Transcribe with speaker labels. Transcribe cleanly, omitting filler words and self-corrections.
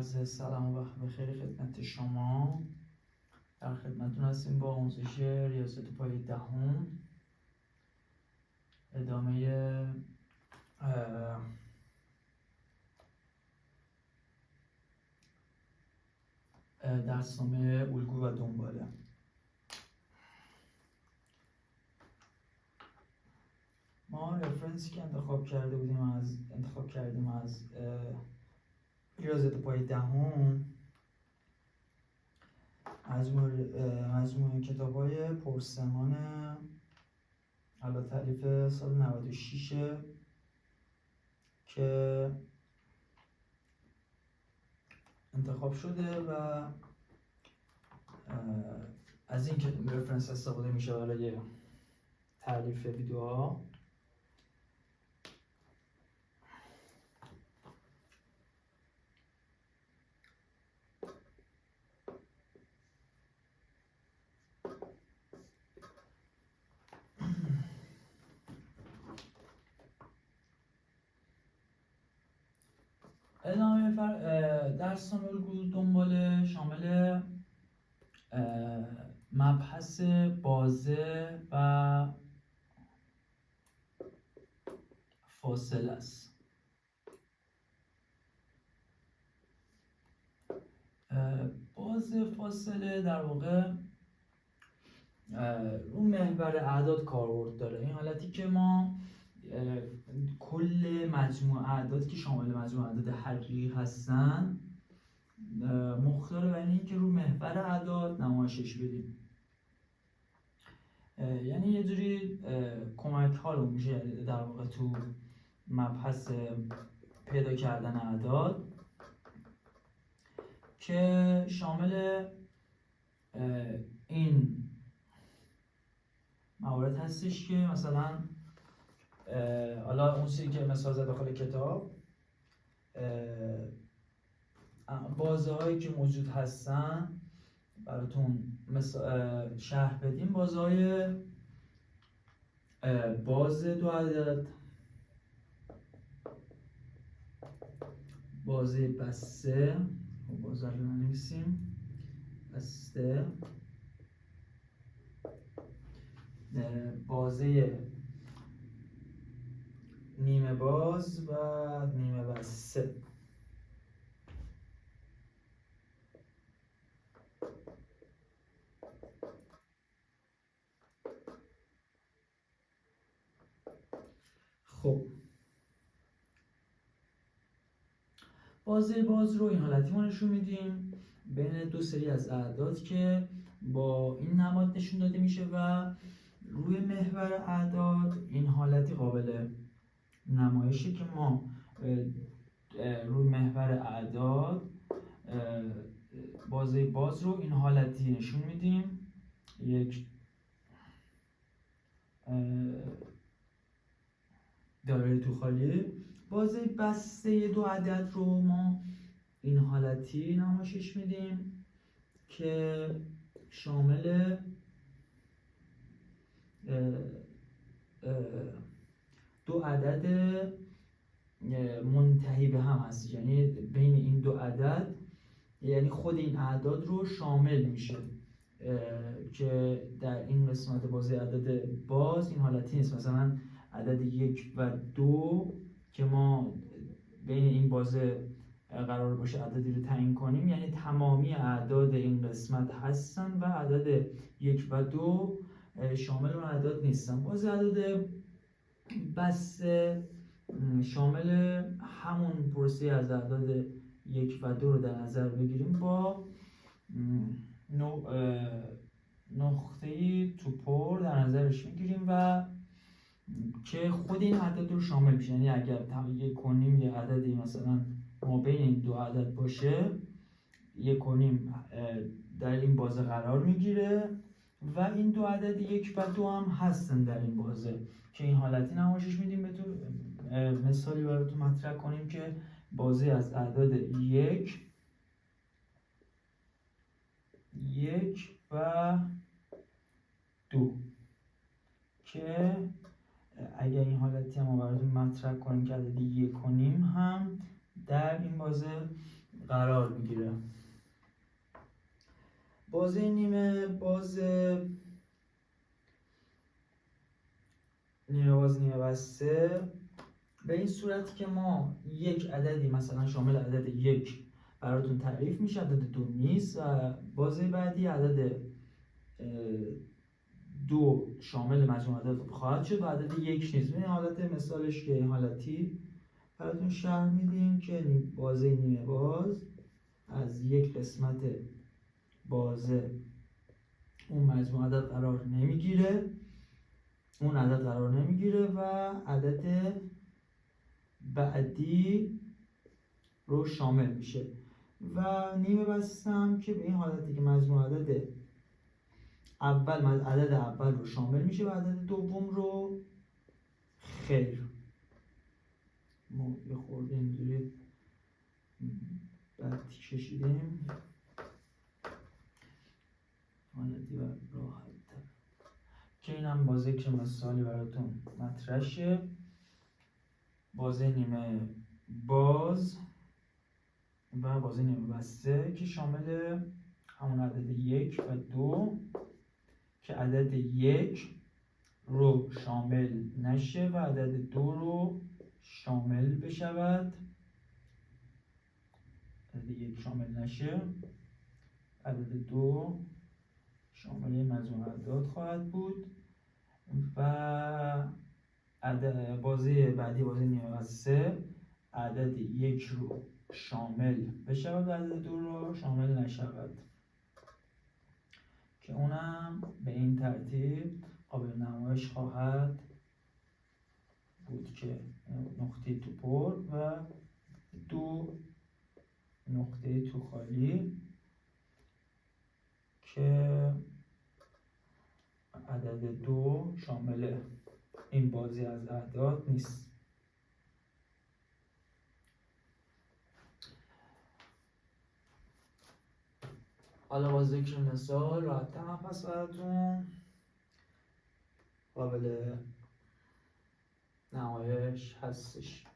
Speaker 1: عرض سلام و وقت بخیر خدمت شما. در خدمتتون هستیم با آموزش ریاضیات پایه دهم. ادامه درسنامه الگو و دنباله. ما رفرنسی که انتخاب کردیم از ریاضیات پایه دهم مجموعه کتاب‌های پرسمان حالا تعریف سال 96 که انتخاب شده و از این که رفرنس استفاده میشه برای تعریف ویدیوها. ادامه درسنامه الگو دنباله شامل مبحث بازه و فاصله است. بازه فاصله در واقع رو محور اعداد کاربرد داره. این حالتی که ما کل مجموع اعداد که شامل مجموع اعداد حقیقی هستن مختار بر این که رو محور اعداد نمایشش بدیم. یعنی یه جوری کمک ها رو میشه در واقع تو مبحث پیدا کردن اعداد که شامل این موارد هستش که مثلا حالا اون چیزی که مثال زد داخل کتاب، بازه هایی که موجود هستن براتون شرح بدیم. بازه های باز دو عدد، بازه بسته، بازه رو ننویسیم، بسته، بازه نیمه باز و نیمه بسته. خب بازه باز رو این حالتی ما نشون میدیم بین دو سری از اعداد که با این نماد نشون داده میشه و روی محور اعداد این حالتی قابل نمایشه که ما روی محور اعداد بازه باز رو این حالتی نشون میدیم. یک دایره تو خالی. بازه بسته دو عدد رو ما این حالتی نمایشش میدیم که شامل دو عدد منتهی به هم هست. یعنی بین این دو عدد، یعنی خود این اعداد رو شامل میشه که در این قسمت بازه عدد باز این حالتی نیست. مثلا عدد 1 و 2 که ما بین این بازه قرار باشه عددی رو تعیین کنیم، یعنی تمامی اعداد این قسمت هستن و عدد 1 و 2 شامل اون اعداد نیستن. بازه عدد بسته شامل همون پروسه از اعداد 1 و 2 رو در نظر بگیریم با نقطه‌ای تو پر در نظرش میگیریم و که خود این اعداد رو شامل میشه. یعنی اگر 1.5 یه عددی مثلا ما بین این دو عدد باشه، 1.5 در این بازه قرار میگیره و این دو عدد 1 و 2 هم هستن در این بازه که این حالتی نمایشش میدیم. به طور مثالی براتون مطرح کنیم که بازه از اعداد 1 و 2 که اگر این حالتی هم براتون مطرح کنیم که عدد 1.5 هم در این بازه قرار میگیره. بازه نیمه باز نیمه بسته به این صورتی که ما یک عددی مثلا شامل عدد یک براتون تعریف میشه، عدد 2 نیست، و بازه بعدی عدد 2 شامل مجموع عدد خواهد شد و عدد 1 نیست. این حالت مثالش که این حالتی براتون شرح میدیم که بازه نیمه باز از یک قسمت بازه اون مجموع عدد قرار نمیگیره، و عدد بعدی رو شامل میشه. و نیمه بسته هم که به این حالتی که مجموع عدد اول رو شامل میشه و عدد دوم رو خیر. ما یه خورده اینجوری بعدی کشیدیم حالتی و راحت تر که این هم با ذکر مثالی براتون مطرح شه. بازه نیمه باز و بازه نیمه بسته که شامل همون عدد 1 و 2 که عدد 1 رو شامل نشه و عدد 2 رو شامل بشود. عدد 1 شامل نشه، عدد 2 شامل مجموع اعداد خواهد بود و بازه بعدی بازه نیمه بسته عدد 1 رو شامل بشود و عدد 2 رو شامل نشود که اونم به این ترتیب قابل نمایش خواهد بود که نقطه تو پر و 2 نقطه تو خالی که عدد 2 شامل این بازی از اعداد نیست. حالا با ذکر مثال راحت هم پس براتون قابل نمایش هستش.